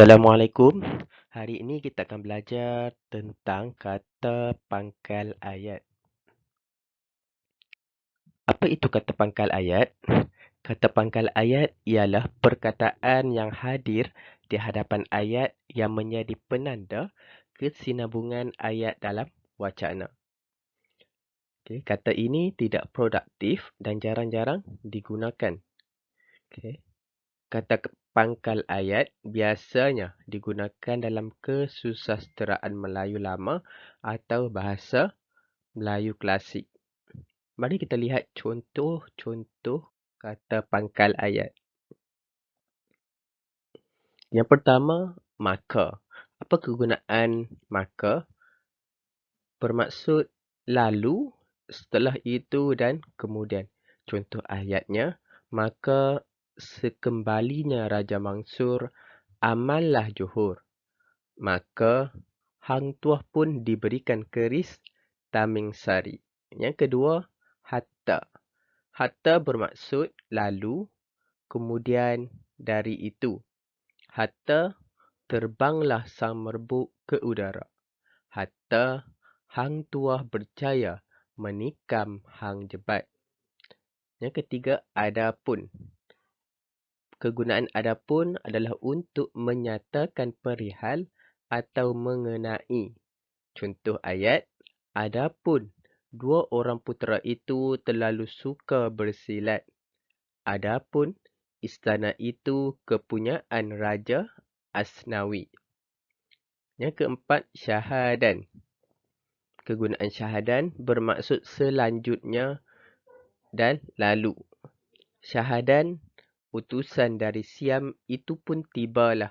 Assalamualaikum. Hari ini kita akan belajar tentang kata pangkal ayat. Apa itu kata pangkal ayat? Kata pangkal ayat ialah perkataan yang hadir di hadapan ayat yang menjadi penanda kesinambungan ayat dalam wacana. Kata ini tidak produktif dan jarang-jarang digunakan. Kata pangkal ayat biasanya digunakan dalam kesusasteraan Melayu lama atau bahasa Melayu klasik. Mari kita lihat contoh-contoh kata pangkal ayat. Yang pertama, maka. Apa kegunaan maka? Bermaksud lalu, setelah itu dan kemudian. Contoh ayatnya, maka sekembalinya Raja Mansur, amallah Johor. Maka Hang Tuah pun diberikan keris Taming Sari. Yang kedua, hatta. Hatta bermaksud lalu, kemudian dari itu. Hatta terbanglah sang merbuk ke udara. Hatta Hang Tuah berjaya menikam Hang Jebat. Yang ketiga, adapun. Kegunaan adapun adalah untuk menyatakan perihal atau mengenai. Contoh ayat, adapun dua orang putera itu terlalu suka bersilat. Adapun istana itu kepunyaan Raja Asnawi. Yang keempat, syahadan. Kegunaan syahadan bermaksud selanjutnya dan lalu. Syahadan, utusan dari Siam itu pun tibalah.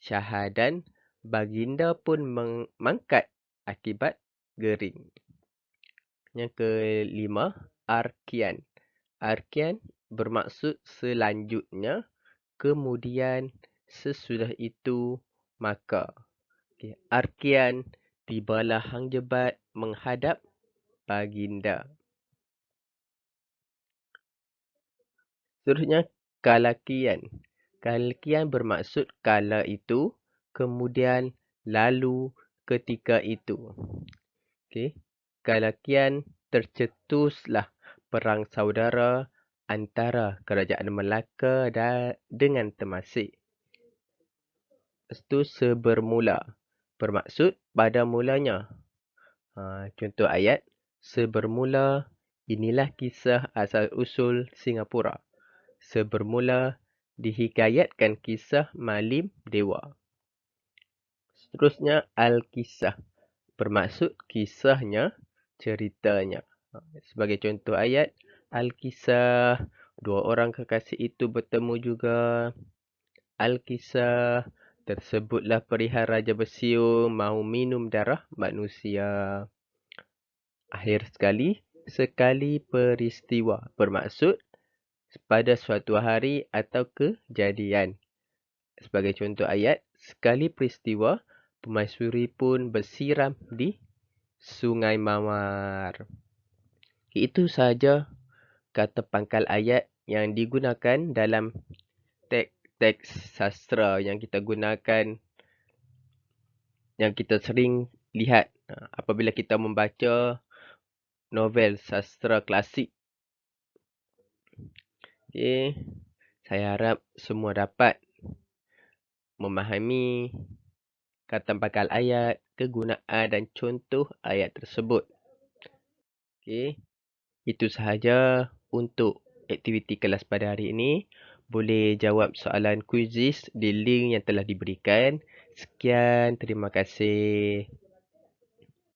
Syahadan, baginda pun mangkat akibat gering. Yang kelima, arkian. Arkian bermaksud selanjutnya, kemudian, sesudah itu, maka. Arkian, tibalah Hang Jebat menghadap baginda. Seterusnya, kalakian. Kalakian bermaksud kala itu, kemudian, lalu, ketika itu. Kalakian, tercetuslah perang saudara antara kerajaan Melaka dengan Temasek. Lepas tu, sebermula. Bermaksud pada mulanya. Contoh ayat, sebermula inilah kisah asal-usul Singapura. Sebermula dihikayatkan kisah Malim Dewa. Seterusnya, al-kisah. Bermaksud kisahnya, ceritanya. Sebagai contoh ayat, al-kisah, dua orang kekasih itu bertemu juga. Al-kisah, tersebutlah perihal Raja Bersiung mahu minum darah manusia. Akhir sekali peristiwa. Bermaksud pada suatu hari atau kejadian. Sebagai contoh ayat, sekali peristiwa, Permaisuri pun bersiram di Sungai Mawar. Itu sahaja kata pangkal ayat yang digunakan dalam teks sastra yang kita gunakan, yang kita sering lihat apabila kita membaca novel sastra klasik. Saya harap semua dapat memahami kata pangkal ayat, kegunaan dan contoh ayat tersebut. Itu sahaja untuk aktiviti kelas pada hari ini. Boleh jawab soalan kuisis di link yang telah diberikan. Sekian, terima kasih.